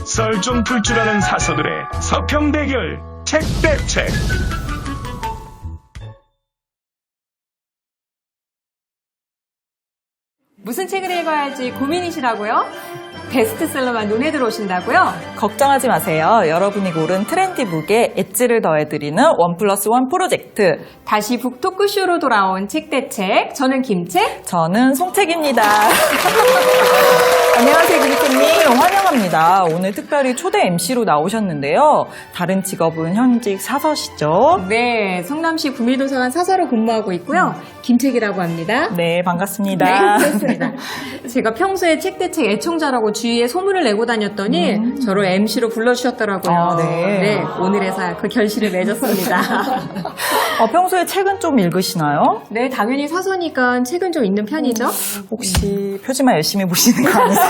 썰 좀 풀 줄 아는 사서들의 서평 대결 책 대 책. 무슨 책을 읽어야 할지 고민이시라고요? 베스트셀러만 눈에 들어오신다고요? 걱정하지 마세요. 여러분이 고른 트렌디북에 엣지를 더해드리는 1+1 프로젝트. 다시 북토크쇼로 돌아온 책 대 책. 저는 김책. 저는 송책입니다. 안녕하세요, 김책님. 환영합니다. 오늘 특별히 초대 MC로 나오셨는데요. 다른 직업은 현직 사서시죠? 네, 성남시 구밀도서관 사서로 근무하고 있고요. 김책이라고 합니다. 네, 반갑습니다. 네, 그렇습니다. 제가 평소에 책 대 책 애청자라고 주위에 소문을 내고 다녔더니 저를 MC로 불러주셨더라고요. 아, 네. 오늘에서 그 결실을 맺었습니다. 평소에 책은 좀 읽으시나요? 네, 당연히 사서니까 책은 좀 읽는 편이죠. 혹시 표지만 열심히 보시는 거 아니세요?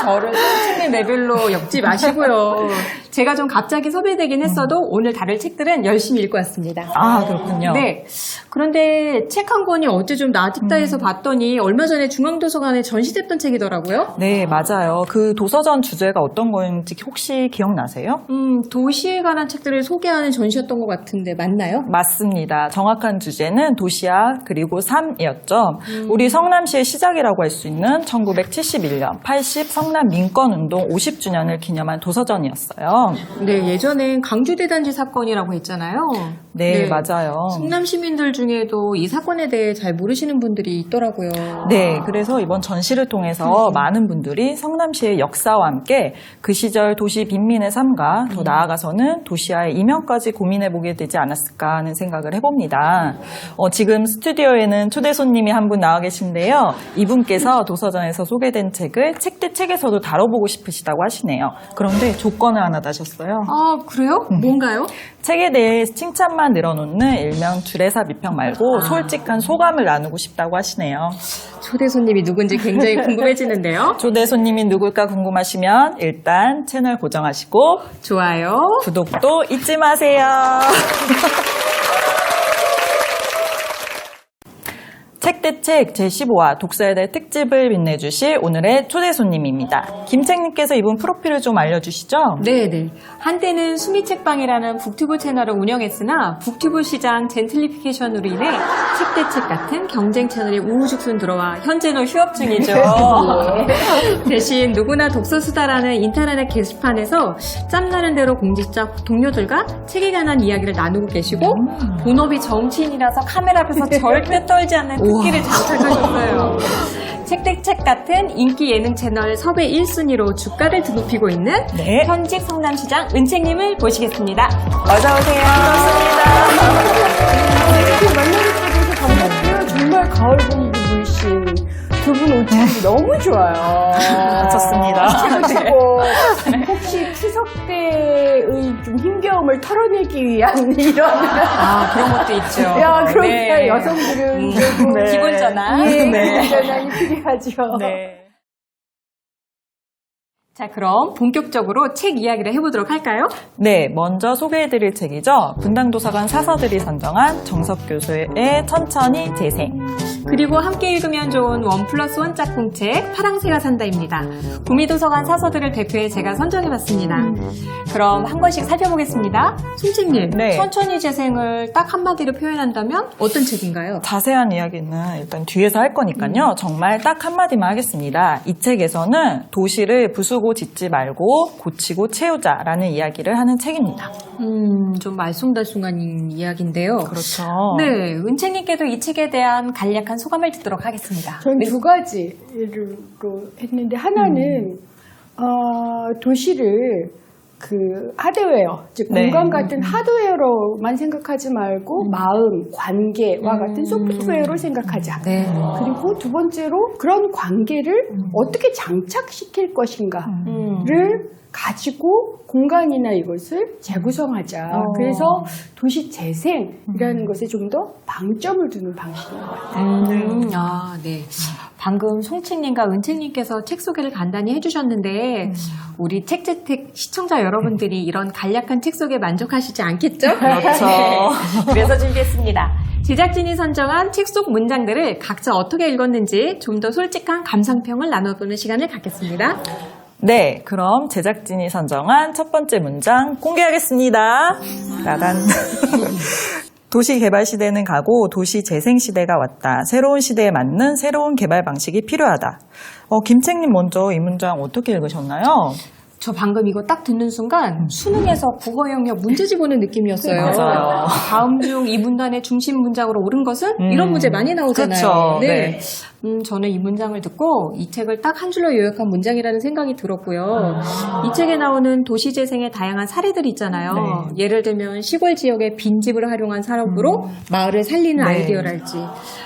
저를 책의 레벨로 엮지 마시고요. 제가 좀 갑자기 섭외되긴 했어도 오늘 다룰 책들은 열심히 읽고 왔습니다. 아, 그렇군요. 네. 그런데 책 한 권이 어째 좀 낯익다해서 봤더니 얼마 전에 중앙도서관에 전시됐던 책이더라고요. 네, 맞아요. 그 도서전 주제가 어떤 건지 혹시 기억나세요? 도시에 관한 책들을 소개하는 전시였던 것 같은데 맞나요? 맞습니다. 정확한 주제는 도시와 그리고 삶이었죠. 우리 성남시의 시작이라고 할 수 있는 1971년 80 성남 민권운동 50주년을 기념한 도서전이었어요. 네, 예전엔 강주대단지 사건이라고 했잖아요. 네, 맞아요. 성남 시민들 중에도 이 사건에 대해 잘 모르시는 분들이 있더라고요. 네, 그래서 이번 전시를 통해서 많은 분들이 성남시의 역사와 함께 그 시절 도시 빈민의 삶과 더 나아가서는 도시와의 이면까지 고민해보게 되지 않았을까 하는 생각을 해봅니다. 지금 스튜디오에는 초대 손님이 한 분 나와 계신데요. 이분께서 도서전에서 소개된 책을 책 대 책에서도 다뤄보고 싶으시다고 하시네요. 그런데 조건을 하나 다셨어요. 아, 그래요? 뭔가요? 책에 대해 칭찬만 늘어놓는 일명 주례사 비평 말고 솔직한 소감을 나누고 싶다고 하시네요. 초대 손님이 누군지 굉장히 궁금해지는데요. 초대 손님이 누굴까 궁금하시면 일단 채널 고정하시고 좋아요. 구독도 잊지 마세요. 책 대 책 제15화 독서의 달 특집을 빛내주실 오늘의 초대 손님입니다. 김책님께서 이분 프로필을 좀 알려주시죠? 네네. 한때는 수미책방이라는 북튜브 채널을 운영했으나 북튜브 시장 젠틀리피케이션으로 인해 책 대 책 같은 경쟁 채널이 우후죽순 들어와 현재는 휴업 중이죠. 대신 누구나 독서수다라는 인터넷 게시판에서 짬나는 대로 공직자 동료들과 책에 관한 이야기를 나누고 계시고 본업이 정치인이라서 카메라 앞에서 절대 떨지 않는 특기를 장착하셨어요. 책 대 책 같은 인기 예능 채널 섭외 1순위로 주가를 드높이고 있는 네. 현직 성남시장 은책님을 모시겠습니다. 어서오세요. 이렇게 만나뵙게 돼서 반갑고요. 정말 가을 분위기 물씬. 두 분 옷차림이 너무 좋아요. 좋습니다. 최고. 혹시 추석 때의 좀 힘겨움을 털어내기 위한 이런. 그런 것도 있죠. 야, 그러니까 네. 여성들은 조금. 네. 기분 전환. 예, 네. 기분 전환이 필요하죠. 네. 자, 그럼 본격적으로 책 이야기를 해보도록 할까요? 네, 먼저 소개해드릴 책이죠. 분당도서관 사서들이 선정한 정석 교수의 천천히 재생. 그리고 함께 읽으면 좋은 1+1 짝꿍책 파랑새가 산다입니다. 구미도서관 사서들을 대표해 제가 선정해봤습니다. 그럼 한 권씩 살펴보겠습니다. 송책님, 네. 천천히 재생을 딱 한마디로 표현한다면 어떤 책인가요? 자세한 이야기는 일단 뒤에서 할 거니까요. 정말 딱 한마디만 하겠습니다. 이 책에서는 도시를 부수고 짓지 말고 고치고 채우자라는 이야기를 하는 책입니다. 좀 말송달송한 이야기인데요. 그렇죠. 네, 은채님께도 이 책에 대한 간략한 소감을 듣도록 하겠습니다. 저는 두 가지로 했는데, 하나는, 도시를 하드웨어, 즉, 네. 공간 같은 하드웨어로만 생각하지 말고, 마음, 관계와 같은 소프트웨어로 생각하자. 네. 그리고 두 번째로, 그런 관계를 어떻게 장착시킬 것인가를 가지고 공간이나 이것을 재구성하자. 그래서 도시 재생이라는 것에 좀 더 방점을 두는 방식인 것 같아요. 네. 방금 송책님과 은책님께서 책 소개를 간단히 해주셨는데 우리 책재택 시청자 여러분들이 이런 간략한 책 소개 만족하시지 않겠죠? 그렇죠. 그래서 준비했습니다. 제작진이 선정한 책 속 문장들을 각자 어떻게 읽었는지 좀 더 솔직한 감상평을 나눠보는 시간을 갖겠습니다. 네, 그럼 제작진이 선정한 첫 번째 문장 공개하겠습니다. 따단. 도시 개발 시대는 가고 도시 재생 시대가 왔다. 새로운 시대에 맞는 새로운 개발 방식이 필요하다. 김책님 먼저 이 문장 어떻게 읽으셨나요? 저 방금 이거 딱 듣는 순간 수능에서 국어 영역 문제집 보는 느낌이었어요. 맞아요. 다음 중 이 문단의 중심 문장으로 옳은 것은 이런 문제 많이 나오잖아요. 그렇죠. 네. 저는 이 문장을 듣고 이 책을 딱 한 줄로 요약한 문장이라는 생각이 들었고요. 이 책에 나오는 도시재생의 다양한 사례들이 있잖아요. 네. 예를 들면 시골 지역의 빈집을 활용한 산업으로 마을을 살리는 네. 아이디어랄지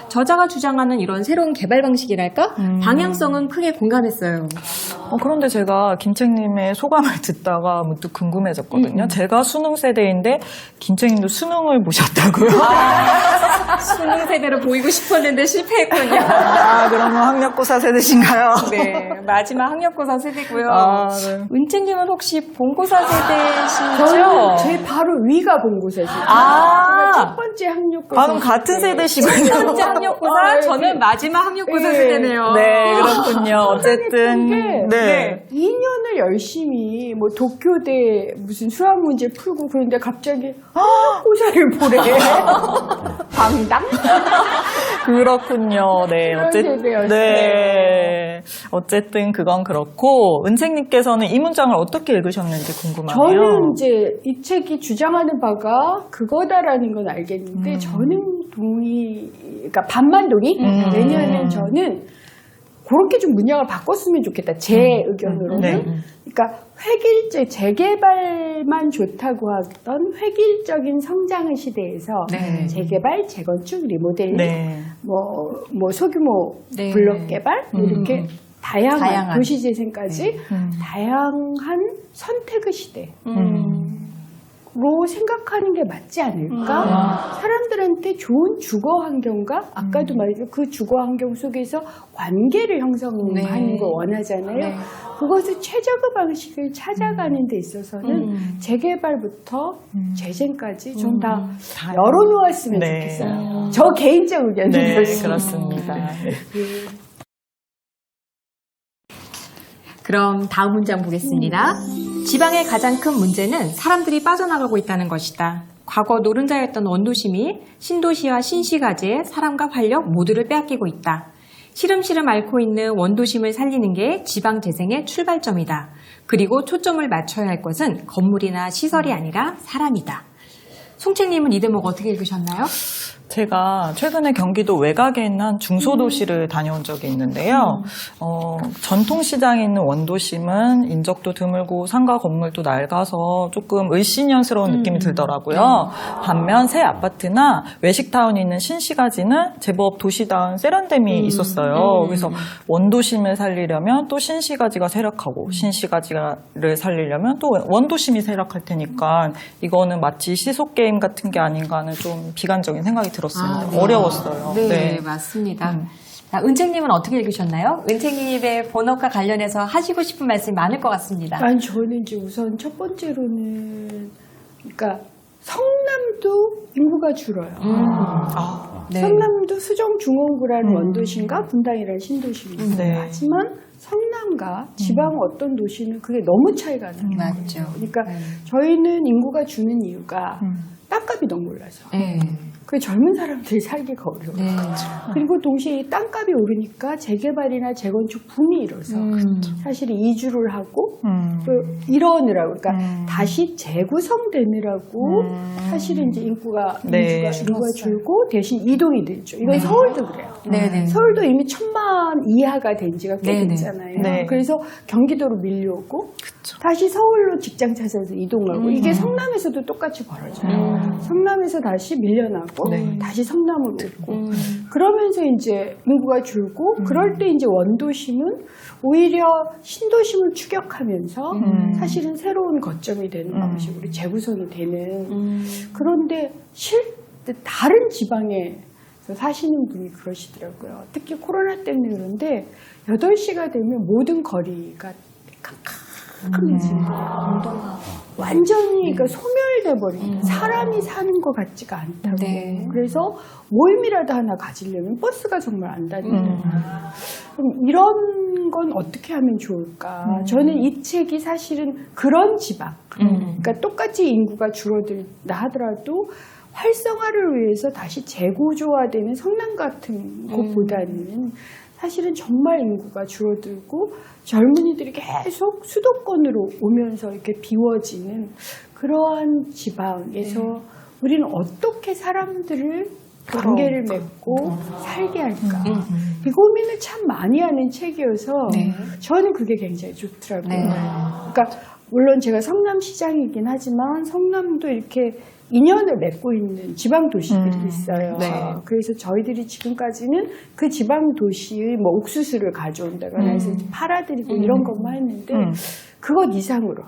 저자가 주장하는 이런 새로운 개발 방식이랄까? 방향성은 크게 공감했어요. 그런데 제가 김책님의 소감을 듣다가 문득 궁금해졌거든요. 제가 수능 세대인데 김책님도 수능을 보셨다고요? 수능 세대로 보이고 싶었는데 실패했군요. 그러면 학력고사 세대신가요? 네, 마지막 학력고사 세대고요. 네. 은채님은 혹시 본고사 세대시죠? 저는 제 바로 위가 본고사죠. 제가 첫 번째 학력고사. 그럼 같은 세대시군요. 첫 번째 학력고사, 저는 마지막 학력고사 네. 세대네요. 네, 그렇군요. 어쨌든. 네. 2년을 열심히 뭐 도쿄대 무슨 수학 문제 풀고 그런데 갑자기 학력고사를 보래. 방당? 그렇군요. 네, 그런 세대였어요. 네. 어쨌든 그건 그렇고, 은책님께서는 이 문장을 어떻게 읽으셨는지 궁금하네요. 저는 이제 이 책이 주장하는 바가 그거다라는 건 알겠는데 저는 그러니까 반만 동의? 왜냐하면 저는 그렇게 좀 문양을 바꿨으면 좋겠다. 제 의견으로는. 네. 그러니까 재개발만 좋다고 하던 획일적인 성장의 시대에서 네. 재개발, 재건축, 리모델링, 네. 뭐 소규모 네. 블록 개발 이렇게 다양한 도시재생까지 네. 다양한 선택의 시대. 로 생각하는 게 맞지 않을까? 사람들한테 좋은 주거 환경과 아까도 말했죠. 그 주거 환경 속에서 관계를 형성하는 네. 걸 원하잖아요. 네. 그것을 최적의 방식을 찾아가는 데 있어서는 재개발부터 재생까지 좀 다 열어놓았으면 네. 좋겠어요. 저 개인적 네, 의견이었습니다. 그렇습니다. 네. 그럼 다음 문장 보겠습니다. 지방의 가장 큰 문제는 사람들이 빠져나가고 있다는 것이다. 과거 노른자였던 원도심이 신도시와 신시가지에 사람과 활력 모두를 빼앗기고 있다. 시름시름 앓고 있는 원도심을 살리는 게 지방 재생의 출발점이다. 그리고 초점을 맞춰야 할 것은 건물이나 시설이 아니라 사람이다. 송채님은 이 대목 어떻게 읽으셨나요? 제가 최근에 경기도 외곽에 있는 한 중소도시를 다녀온 적이 있는데요. 전통시장에 있는 원도심은 인적도 드물고 상가 건물도 낡아서 조금 을씨년스러운 느낌이 들더라고요. 반면 새 아파트나 외식타운이 있는 신시가지는 제법 도시다운 세련됨이 있었어요. 그래서 원도심을 살리려면 또 신시가지가 쇠락하고 신시가지를 살리려면 또 원도심이 쇠락할 테니까 이거는 마치 시속게임 같은 게 아닌가 하는 좀 비관적인 생각이 들었습니다. 네. 어려웠어요. 네, 맞습니다. 자, 은채님은 어떻게 읽으셨나요? 은채님의 본업과 관련해서 하시고 싶은 말씀이 많을 것 같습니다. 아니 저는 이제 우선 첫 번째로는 그러니까 성남도 인구가 줄어요. 네. 성남도 수정중원구라는 원도시인가 분당이라는 신도시입니다. 네. 하지만 성남과 지방 어떤 도시는 그게 너무 차이가 나요. 맞죠. 그러니까 저희는 인구가 주는 이유가 땅값이 너무 올라서. 네. 그 젊은 사람들이 살기가 어려워요. 네. 그리고 동시에 이 땅값이 오르니까 재개발이나 재건축 붐이 일어서 사실 이주를 하고 또 이러느라고 그러니까 다시 재구성되느라고 사실은 이제 인구가 줄고 대신 이동이 되죠. 이건 서울도 그래요. 네네. 서울도 이미 1,000만 이하가 된 지가 꽤 네네. 됐잖아요. 네. 그래서 경기도로 밀려오고 다시 서울로 직장 찾아서 이동하고 이게 성남에서도 똑같이 벌어져요. 성남에서 다시 밀려나고 다시 성남으로 오고 그러면서 이제 인구가 줄고 그럴 때 이제 원도심은 오히려 신도심을 추격하면서 사실은 새로운 거점이 되는 방식으로 재구성이 되는 그런데 다른 지방에 사시는 분이 그러시더라고요. 특히 코로나 때문에 그런데 8시가 되면 모든 거리가 캄캄해지는 거예요. 완전히 그러니까 소멸돼 버린다. 사람이 사는 것 같지가 않다고. 네. 그래서 모임이라도 하나 가지려면 버스가 정말 안 다니는. 그럼 이런 건 어떻게 하면 좋을까? 저는 이 책이 사실은 그런 지방, 그러니까 똑같이 인구가 줄어들다 하더라도 활성화를 위해서 다시 재구조화되는 성남 같은 곳보다는 사실은 정말 인구가 줄어들고 젊은이들이 계속 수도권으로 오면서 이렇게 비워지는 그러한 지방에서 우리는 어떻게 사람들을 관계를 맺고 살게 할까? 이 고민을 참 많이 하는 책이어서 저는 그게 굉장히 좋더라고요. 그러니까 물론 제가 성남시장이긴 하지만 성남도 이렇게 인연을 맺고 있는 지방 도시들이 있어요. 그래서 저희들이 지금까지는 그 지방 도시의 뭐 옥수수를 가져온다거나 해서 팔아드리고 이런 것만 했는데 그것 이상으로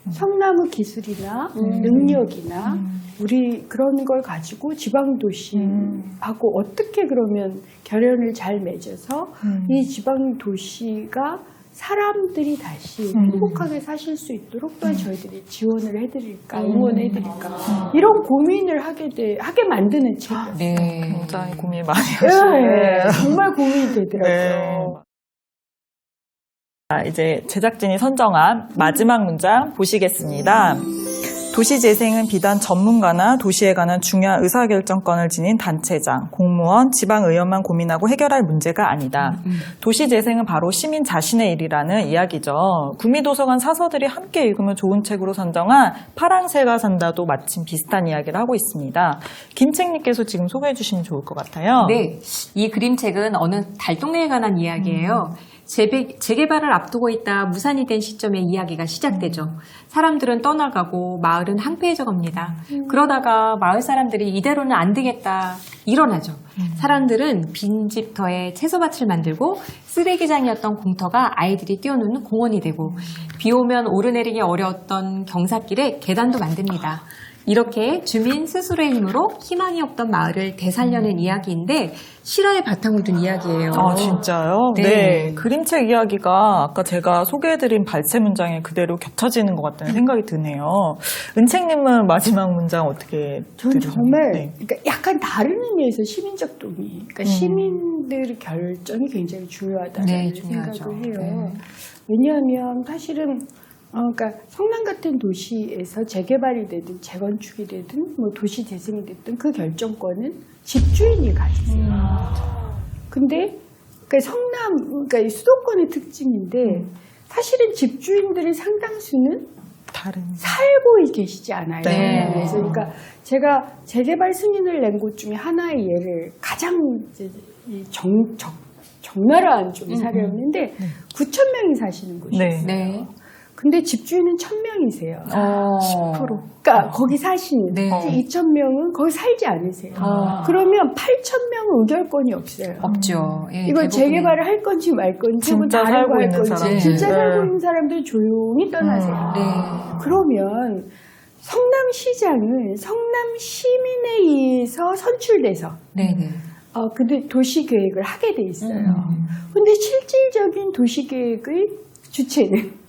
성남의 기술이나 능력이나 우리 그런 걸 가지고 지방 도시하고 어떻게 그러면 결연을 잘 맺어서 이 지방 도시가 사람들이 다시 행복하게 사실 수 있도록 또한 저희들이 지원을 해드릴까, 응원해드릴까 이런 고민을 하게 만드는 책이었어요. 굉장히 고민 많이 하시네요. 정말 고민이 되더라고요. 이제 제작진이 선정한 마지막 문장 보시겠습니다. 도시재생은 비단 전문가나 도시에 관한 중요한 의사결정권을 지닌 단체장, 공무원, 지방의원만 고민하고 해결할 문제가 아니다. 도시재생은 바로 시민 자신의 일이라는 이야기죠. 구미도서관 사서들이 함께 읽으면 좋은 책으로 선정한 파랑새가 산다도 마침 비슷한 이야기를 하고 있습니다. 김책님께서 지금 소개해 주시면 좋을 것 같아요. 네, 이 그림책은 어느 달동네에 관한 이야기예요. 재개발을 앞두고 있다 무산이 된 시점에 이야기가 시작되죠. 사람들은 떠나가고 마을은 황폐해져 갑니다. 그러다가 마을 사람들이 이대로는 안 되겠다 일어나죠. 사람들은 빈집터에 채소밭을 만들고 쓰레기장이었던 공터가 아이들이 뛰어노는 공원이 되고 비 오면 오르내리기 어려웠던 경사길에 계단도 만듭니다. 이렇게 주민 스스로의 힘으로 희망이 없던 마을을 되살려낸 이야기인데 실화에 바탕을 둔 이야기예요. 아, 진짜요? 네. 그림책 이야기가 아까 제가 소개해드린 발췌 문장에 그대로 겹쳐지는 것 같다는 생각이 드네요. 은책님은 마지막 문장 어떻게 전 들으세요? 정말 네. 그러니까 약간 다른 의미에서 시민적 동의, 그러니까 시민들의 결정이 굉장히 중요하다는 중요하죠. 생각을 해요. 왜냐하면 사실은 그러니까 성남 같은 도시에서 재개발이 되든 재건축이 되든 뭐 도시 재생이 됐든 그 결정권은 집주인이 가지세요. 근데 그러니까 그러니까 수도권의 특징인데 사실은 집주인들의 상당수는 다른 살고 계시지 않아요. 네. 그래서 그러니까 제가 재개발 승인을 낸 곳 중에 하나의 예를 가장 이제 적나라한 쪽에 사례였는데 9,000명이 사시는 곳이에요. 네. 근데 집주인은 1,000명이세요. 10%. 그러니까 거기 사시는 네. 2,000명은 거기 살지 않으세요. 그러면 8,000명은 의결권이 없어요. 없죠. 예, 이걸 대부분이. 재개발을 할 건지 말 건지 진짜 다른 살고 거 할 있는 건지 사람들. 진짜 네. 살고 있는 사람들 조용히 떠나세요. 네. 그러면 성남시장은 성남 시민에 의해서 선출돼서 네네. 근데 도시계획을 하게 돼 있어요. 근데 실질적인 도시계획의 주체는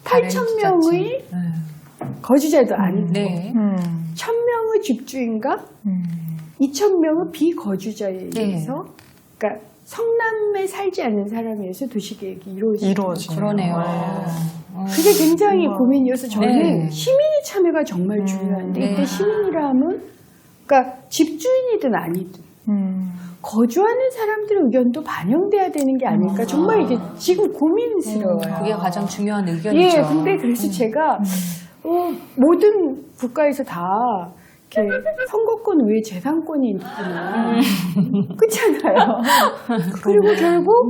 다른 8,000명의 거주자도 아니고 네. 1,000명의 집주인과 2,000명의 비거주자에 의해서 그러니까 성남에 살지 않는 사람에 의해서 도시계획이 이루어지는 그러네요. 그게 굉장히 고민이어서 저는 네. 시민의 참여가 정말 중요한데 이때 시민이라 하면 그러니까 집주인이든 아니든 거주하는 사람들의 의견도 반영돼야 되는 게 아닐까 정말 이게 지금 고민스러워요. 그게 가장 중요한 의견이죠. 예, 근데 그래서 제가 모든 국가에서 다 이렇게 선거권 외에 재산권이 있구나. 그렇잖아요. 그리고 결국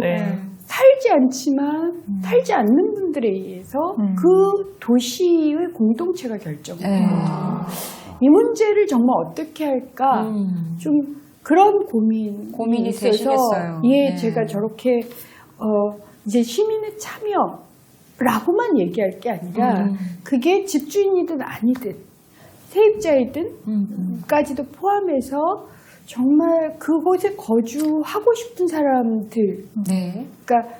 살지 않지만 살지 않는 분들에 의해서 그 도시의 공동체가 결정해요. 이 문제를 정말 어떻게 할까 좀 그런 고민이 있어서 되시겠어요. 예, 네. 제가 저렇게 이제 시민의 참여라고만 얘기할 게 아니라 그게 집주인이든 아니든 세입자이든까지도 포함해서 정말 그곳에 거주하고 싶은 사람들, 네. 그러니까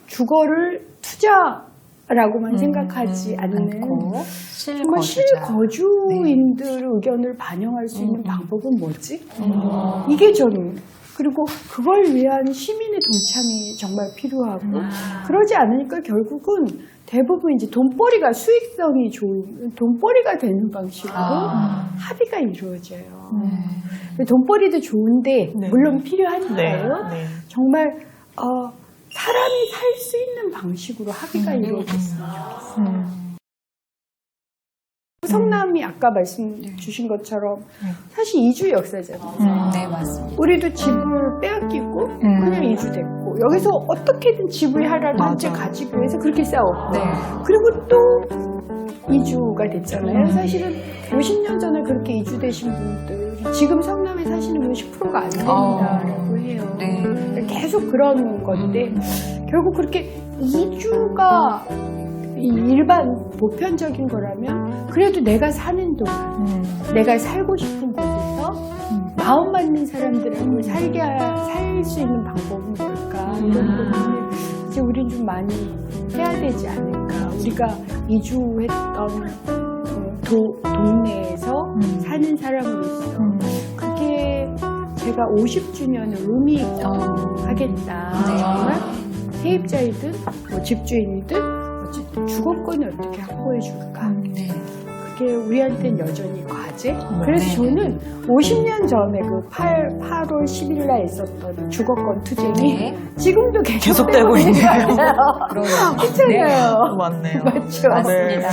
주거를 투자 라고만 생각하지 않는 정말 실거주자. 실거주인들의 의견을 반영할 수 있는 방법은 뭐지? 이게 저는 그리고 그걸 위한 시민의 동참이 정말 필요하고 그러지 않으니까 결국은 대부분 이제 돈벌이가 수익성이 좋은 돈벌이가 되는 방식으로 합의가 이루어져요. 돈벌이도 좋은데 물론 필요하니까요. 정말 사람이 살 수 있는 방식으로 합의가 이루어졌으면 좋겠어요. 성남이 아까 말씀 주신 것처럼 사실 이주 역사잖아요. 네, 맞습니다. 우리도 집을 빼앗기고 그냥 이주됐고 여기서 어떻게든 집을 하라는 한채 가지고 해서 그렇게 싸웠고 그리고 또 이주가 됐잖아요. 사실은 50년 전에 그렇게 이주되신 분들이 지금 성남에 사시는 분 10%가 안 된다라고 해요. 계속 그런 건데 결국 그렇게 이주가 일반 보편적인 거라면 그래도 내가 사는 동안 내가 살고 싶은 곳에서 마음 맞는 사람들하고 살 수 있는 방법은 뭘까 이런 고민을 이제 우린 좀 많이 해야 되지 않을까. 우리가 이주했던 동네에서 사는 사람으로서 그게 제가 50주년을 의미 있게 하겠다. 정말 세입자이든 뭐 집주인이든 어쨌든 주거권을 어떻게 확보해 줄까? 그게 우리한테는 여전히 과제. 그래서 저는 50년 전에 그 8월 10일 날 있었던 주거권 투쟁이 지금도 계속되고 있네요. 그렇잖아요. 맞네요. 맞죠. 맞습니다.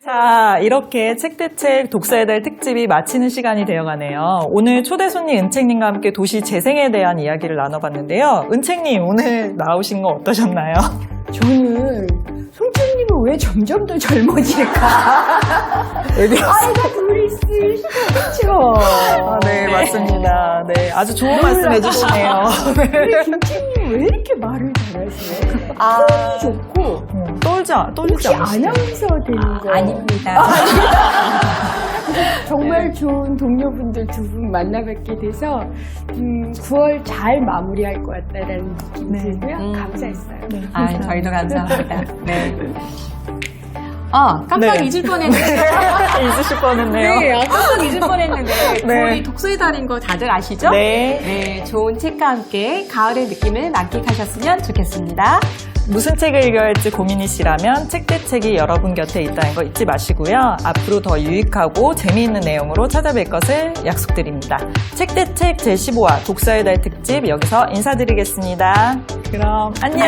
자, 이렇게 책대책 독서의 달 특집이 마치는 시간이 되어가네요. 오늘 초대 손님 은책님과 함께 도시 재생에 대한 이야기를 나눠봤는데요. 은책님, 오늘 나오신 거 어떠셨나요? 저는 송채님은 왜 점점 더 젊어질까? 아이가 둘이 있으시죠? 네, 맞습니다. 네, 아주 좋은 말씀 해주시네요. 우리 김채님 왜 이렇게 말을 잘하세요? 톤이 좋고 떨지 혹시 않으시죠? 아나운서 되는 거 아닙니다. 정말 좋은 동료분들 두 분 만나뵙게 돼서 9월 잘 마무리할 것 같다라는 느낌이 들고요. 감사했어요. 저희도 감사합니다. 네. 깜빡 잊을 뻔했는데. 잊으실 뻔했네요. 깜빡 잊을 뻔했는데. 네. 9월이 독서의 달인 거 다들 아시죠? 네. 좋은 책과 함께 가을의 느낌을 만끽하셨으면 좋겠습니다. 무슨 책을 읽어야 할지 고민이시라면 책대책이 여러분 곁에 있다는 거 잊지 마시고요. 앞으로 더 유익하고 재미있는 내용으로 찾아뵐 것을 약속드립니다. 책대책 제15화 독서의 달 특집 여기서 인사드리겠습니다. 그럼 안녕.